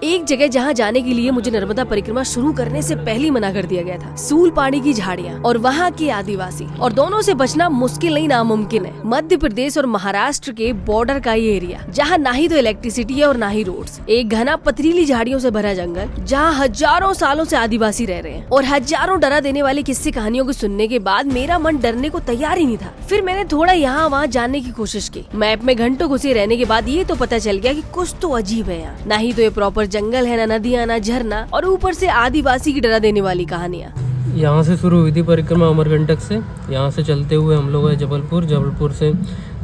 एक जगह जहाँ जाने के लिए मुझे नर्मदा परिक्रमा शुरू करने से पहले मना कर दिया गया था। सूलपानी की झाड़ियाँ और वहाँ के आदिवासी, और दोनों से बचना मुश्किल नहीं नामुमकिन है। मध्य प्रदेश और महाराष्ट्र के बॉर्डर का ये एरिया, जहाँ ना ही तो इलेक्ट्रिसिटी है और ना ही रोड्स। एक घना पथरीली झाड़ियों से भरा जंगल, जहाँ हजारों सालों से आदिवासी रह रहे हैं, और हजारों डरा देने वाली किस्से कहानियों को सुनने के बाद मेरा मन डरने को तैयार ही नहीं था। फिर मैंने थोड़ा यहाँ वहाँ जानने की कोशिश की। मैप में घंटों घुसे रहने के बाद ये तो पता चल गया कि कुछ तो अजीब है यहाँ। ना ही तो ये प्रॉपर जंगल है, ना नदियाँ, ना झरना, और ऊपर से आदिवासी की डरा देने वाली कहानियाँ। यहाँ से शुरू हुई थी परिक्रमा अमरकंटक से। यहाँ से चलते हुए हम लोग जबलपुर से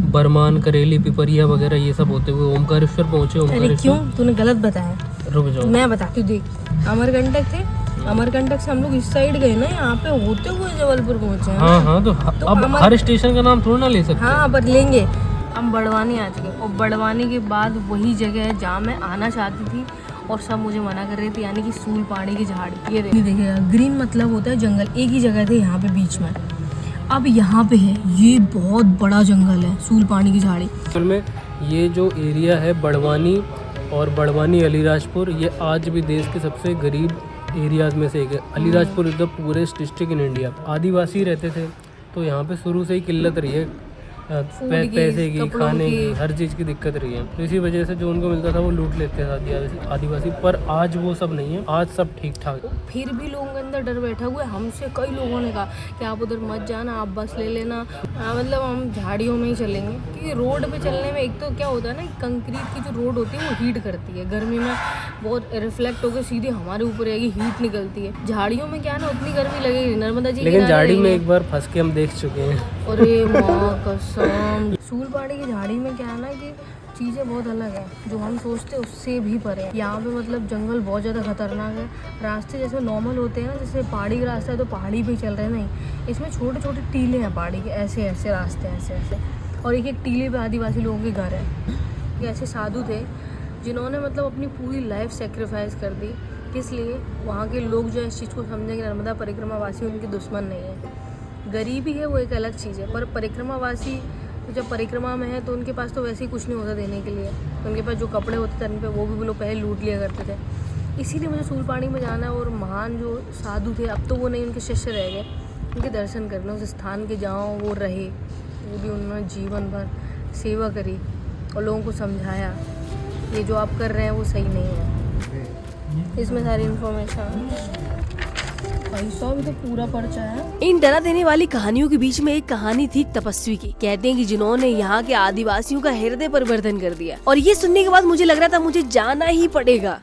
बरमान, करेली, पिपरिया वगैरह ये सब होते हुए ओमकारेश्वर पहुँचे। अरे क्यों तूने गलत बताया? रुक जाओ, मैं बताती हूँ। देख, अमरकंटक थे, अमरकंटक से हम लोग इस साइड गए ना, यहाँ पे होते हुए जबलपुर पहुँचे। हाँ, तो अब हर स्टेशन का नाम थोड़ा ना ले सकते। हाँ, पर लेंगे। हम बड़वानी आ चुके, और बड़वानी के बाद वही जगह है जहाँ मैं आना चाहती थी और सब मुझे मना कर रहे थे, यानी कि सूलपानी की झाड़ी। ये देखिएगा, ग्रीन मतलब होता है जंगल। एक ही जगह थे यहाँ पे बीच में, अब यहाँ पे है ये बहुत बड़ा जंगल है, सूलपानी की झाड़ी। असल में ये जो एरिया है बड़वानी और बड़वानी अलीराजपुर, ये आज भी देश के सबसे गरीब एरियाज में से एक है। Alirajpur is the poorest district in India. आदिवासी रहते थे, तो यहाँ पे शुरू से ही किल्लत रही है, पैसे की, खाने की, हर चीज़ की दिक्कत रही है। तो इसी वजह से जो उनको मिलता था वो लूट लेते थे आदिवासी। पर आज वो सब नहीं है, आज सब ठीक ठाक। फिर भी लोगों के अंदर डर बैठा हुआ है। हमसे कई लोगों ने कहा कि आप उधर मत जाना, आप बस ले लेना। मतलब हम झाड़ियों में ही चलेंगे, क्योंकि रोड पे चलने में एक तो क्या होता है ना, कंक्रीट की जो रोड होती है वो हीट करती है, गर्मी में बहुत रिफ्लेक्ट होकर सीधे हमारे ऊपर आएगी, हीट निकलती है। झाड़ियों में क्या है ना, उतनी गर्मी लगेगी। नर्मदा जी लेकिन झाड़ी में एक बार फंस के हम देख चुके हैं। अरे माँ कसम। सूलपानी की झाड़ी में क्या है ना कि चीज़ें बहुत अलग है, जो हम सोचते हैं उससे भी परे है। यहाँ पे मतलब जंगल बहुत ज़्यादा खतरनाक है। रास्ते जैसे नॉर्मल होते हैं ना, जैसे पहाड़ी का रास्ता है तो पहाड़ी पे चल रहे हैं, नहीं, इसमें छोटे छोटे टीले हैं पहाड़ी के, ऐसे ऐसे रास्ते हैं, ऐसे ऐसे। और एक एक टीले पे आदिवासी लोगों के घर है। ये ऐसे साधु थे जिन्होंने मतलब अपनी पूरी लाइफ सेक्रीफाइस कर दी। किस लिए? वहाँ के लोग जो इस चीज़ को समझें कि नर्मदा परिक्रमावासी उनके दुश्मन नहीं है। गरीबी है वो एक अलग चीज़ है, पर परिक्रमावासी जब परिक्रमा में है तो उनके पास तो वैसे ही कुछ नहीं होता देने के लिए। उनके पास जो कपड़े होते थे उन पे वो भी लोग पहले लूट लिया करते थे। इसीलिए मुझे सूलपानी में जाना है, और महान जो साधु थे, अब तो वो नहीं, उनके शिष्य रह गए, उनके दर्शन करना, उस स्थान के जहाँ वो रहे, वो भी उन्होंने जीवन भर सेवा करी और लोगों को समझाया ये जो आप कर रहे हैं वो सही नहीं है। इसमें सारी इन्फॉर्मेशन भी तो पूरा पर्चा है। इन डरा देने वाली कहानियों के बीच में एक कहानी थी तपस्वी की। कहते हैं कि जिन्होंने यहाँ के आदिवासियों का हृदय परिवर्तन कर दिया, और ये सुनने के बाद मुझे लग रहा था मुझे जाना ही पड़ेगा।